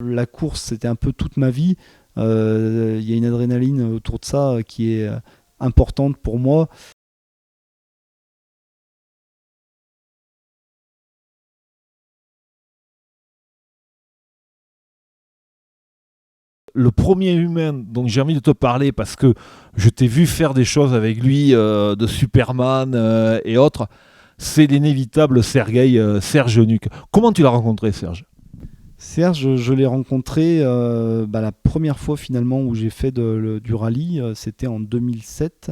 La course, c'était un peu toute ma vie. Il y a une adrénaline autour de ça qui est importante pour moi. Le premier humain dont j'ai envie de te parler, parce que je t'ai vu faire des choses avec lui, de Superman et autres, c'est l'inévitable Serge Nuc. Comment tu l'as rencontré, Serge? Serge, je l'ai rencontré la première fois finalement où j'ai fait du rallye, c'était en 2007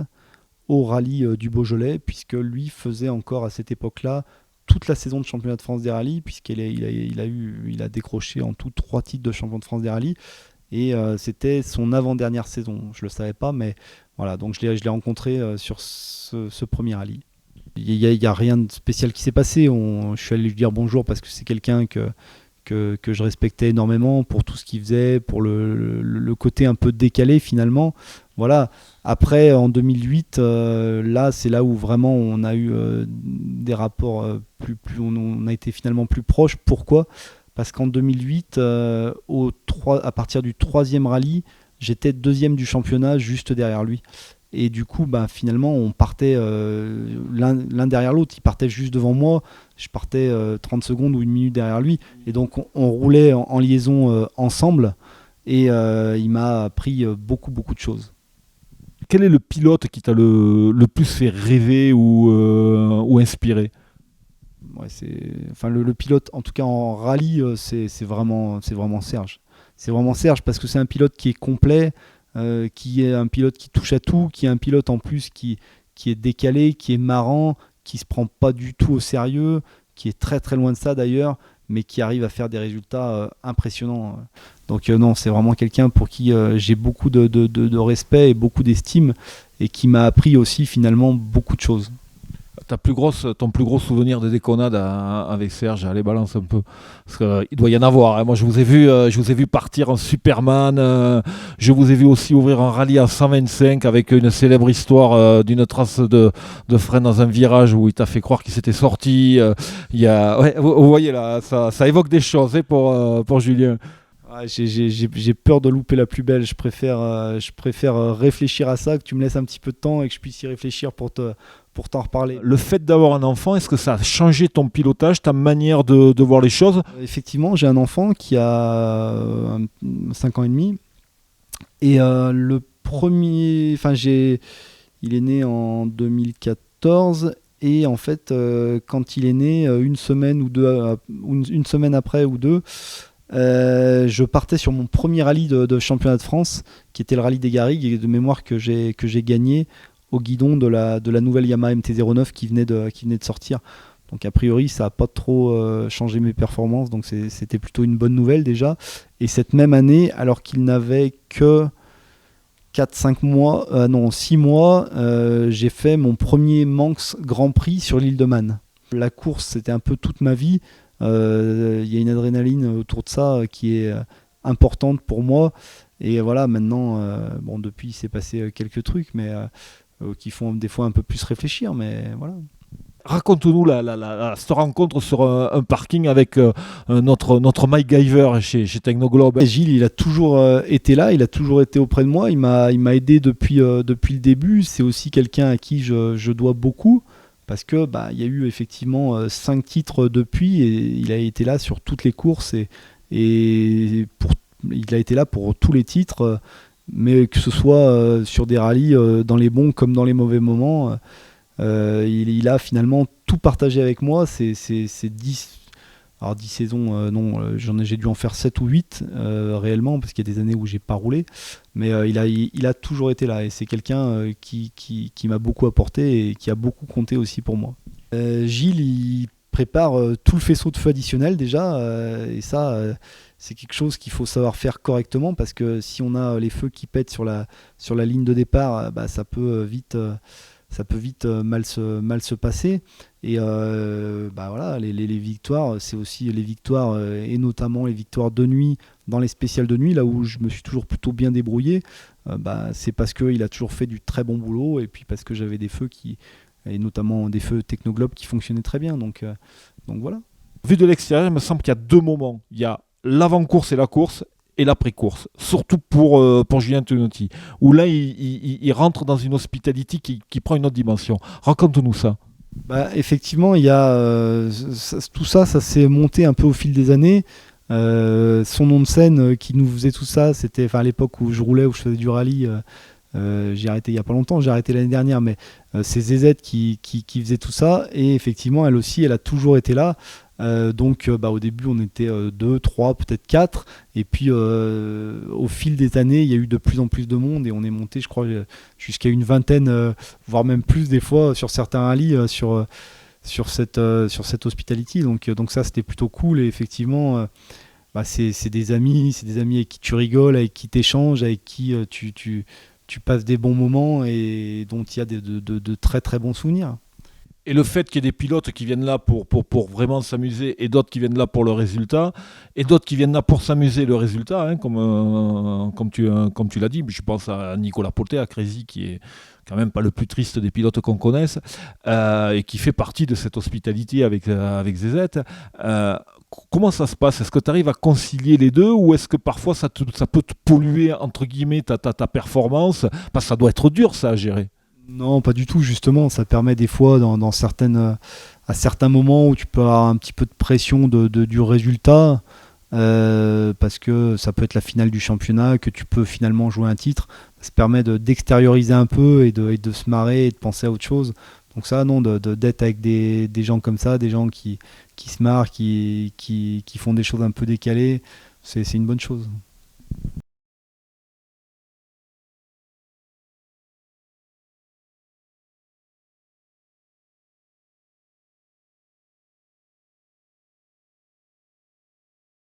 au rallye du Beaujolais, puisque lui faisait encore à cette époque-là toute la saison de championnat de France des rallyes, il a décroché en tout 3 titres de champion de France des rallyes, et c'était son avant-dernière saison. Je ne le savais pas, mais voilà, donc je l'ai rencontré sur ce premier rallye. Il y a rien de spécial qui s'est passé. Je suis allé lui dire bonjour parce que c'est quelqu'un que je respectais énormément pour tout ce qu'il faisait, pour le côté un peu décalé finalement. Voilà. Après, en 2008, là, c'est là où vraiment on a eu des rapports on a été finalement plus proches. Pourquoi ? Parce qu'en 2008, à partir du troisième rallye, j'étais deuxième du championnat juste derrière lui. Et du coup, finalement, on partait l'un derrière l'autre. Il partait juste devant moi. Je partais 30 secondes ou une minute derrière lui. Et donc, on roulait en liaison ensemble. Et il m'a appris beaucoup, beaucoup de choses. Quel est le pilote qui t'a le plus fait rêver ou inspiré? Ouais, le pilote, en tout cas en rallye, c'est vraiment Serge. C'est vraiment Serge parce que c'est un pilote qui est complet, qui est un pilote qui touche à tout, qui est un pilote en plus qui est décalé, qui est marrant, qui se prend pas du tout au sérieux, qui est très très loin de ça d'ailleurs, mais qui arrive à faire des résultats impressionnants. Donc non, c'est vraiment quelqu'un pour qui j'ai beaucoup de respect et beaucoup d'estime et qui m'a appris aussi finalement beaucoup de choses. Ton plus gros souvenir de déconnade avec Serge, allez balance un peu. Parce qu'il doit y en avoir, hein. Moi je vous ai vu partir en Superman, je vous ai vu aussi ouvrir un rallye à 125 avec une célèbre histoire d'une trace de frein dans un virage où il t'a fait croire qu'il s'était sorti. Ouais, vous voyez là, ça évoque des choses, hein, pour Julien. Ouais, j'ai peur de louper la plus belle. Je préfère réfléchir à ça, que tu me laisses un petit peu de temps et que je puisse y réfléchir pour t'en reparler. Le fait d'avoir un enfant, est-ce que ça a changé ton pilotage, ta manière de voir les choses? Effectivement, j'ai un enfant qui a 5 ans et demi. Et le premier. Il est né en 2014. Et en fait, quand il est né, une semaine ou deux, une semaine après ou deux, je partais sur mon premier rallye de championnat de France, qui était le rallye des Garrigues, et de mémoire que j'ai gagné au guidon de la nouvelle Yamaha MT-09 qui venait de sortir. Donc a priori, ça n'a pas trop changé mes performances, donc c'était plutôt une bonne nouvelle déjà. Et cette même année, alors qu'il n'avait que 4-5 mois, non 6 mois, j'ai fait mon premier Manx Grand Prix sur l'île de Man. La course, c'était un peu toute ma vie. Il y a une adrénaline autour de ça qui est importante pour moi. Et voilà, maintenant, depuis, il s'est passé quelques trucs, mais qui font des fois un peu plus réfléchir, mais voilà. Raconte-nous cette rencontre sur un parking avec notre MacGyver chez Technoglobe. Et Gilles, il a toujours été là, il a toujours été auprès de moi, il m'a aidé depuis le début. C'est aussi quelqu'un à qui je dois beaucoup. Parce que il y a eu effectivement 5 titres depuis et il a été là sur toutes les courses et il a été là pour tous les titres, mais que ce soit sur des rallyes dans les bons comme dans les mauvais moments, il a finalement tout partagé avec moi. C'est 10 saisons, non, j'ai dû en faire 7 ou 8 réellement, parce qu'il y a des années où j'ai pas roulé, mais il a toujours été là et c'est quelqu'un qui m'a beaucoup apporté et qui a beaucoup compté aussi pour moi. Gilles, il prépare tout le faisceau de feu additionnel déjà, et ça, c'est quelque chose qu'il faut savoir faire correctement, parce que si on a les feux qui pètent sur la ligne de départ, ça peut vite mal se passer. Et voilà, les victoires, c'est aussi les victoires, et notamment les victoires de nuit, dans les spéciales de nuit, là où je me suis toujours plutôt bien débrouillé. C'est parce qu'il a toujours fait du très bon boulot, et puis parce que j'avais des feux et notamment des feux Technoglobe qui fonctionnaient très bien. Donc voilà. Vu de l'extérieur, il me semble qu'il y a deux moments. Il y a l'avant-course et la course et l'après-course, surtout pour Julien Tenotti, où là il rentre dans une hospitality qui prend une autre dimension. Raconte-nous ça. Bah, effectivement, il y a tout ça, ça s'est monté un peu au fil des années. Son nom de scène qui nous faisait tout ça, c'était à l'époque où je roulais, où je faisais du rallye. J'ai arrêté il n'y a pas longtemps, j'ai arrêté l'année dernière, mais c'est ZZ qui faisait tout ça. Et effectivement, elle aussi, elle a toujours été là. Donc au début, on était 2, 3, peut-être 4. Et puis au fil des années, il y a eu de plus en plus de monde et on est monté, je crois, jusqu'à une vingtaine, voire même plus des fois sur certains rallyes, sur cette hospitality. Donc ça, c'était plutôt cool. Et effectivement, c'est des amis avec qui tu rigoles, avec qui tu échanges, avec qui tu passes des bons moments et dont il y a de très très bons souvenirs. Et le fait qu'il y ait des pilotes qui viennent là pour vraiment s'amuser et d'autres qui viennent là pour le résultat et d'autres qui viennent là pour s'amuser le résultat, hein, comme tu l'as dit, je pense à Nicolas Poté, à Crazy, qui est quand même pas le plus triste des pilotes qu'on connaisse et qui fait partie de cette hospitalité avec ZZ. Comment ça se passe? Est-ce que tu arrives à concilier les deux ou est-ce que parfois ça peut te polluer entre guillemets ta performance? Parce que ça doit être dur ça à gérer. Non, pas du tout, justement. Ça permet des fois, dans à certains moments où tu peux avoir un petit peu de pression du résultat, parce que ça peut être la finale du championnat, que tu peux finalement jouer un titre. Ça permet d'extérioriser un peu et de se marrer et de penser à autre chose. Donc ça, non, d'être avec des gens comme ça, des gens qui se marrent, qui font des choses un peu décalées, c'est une bonne chose.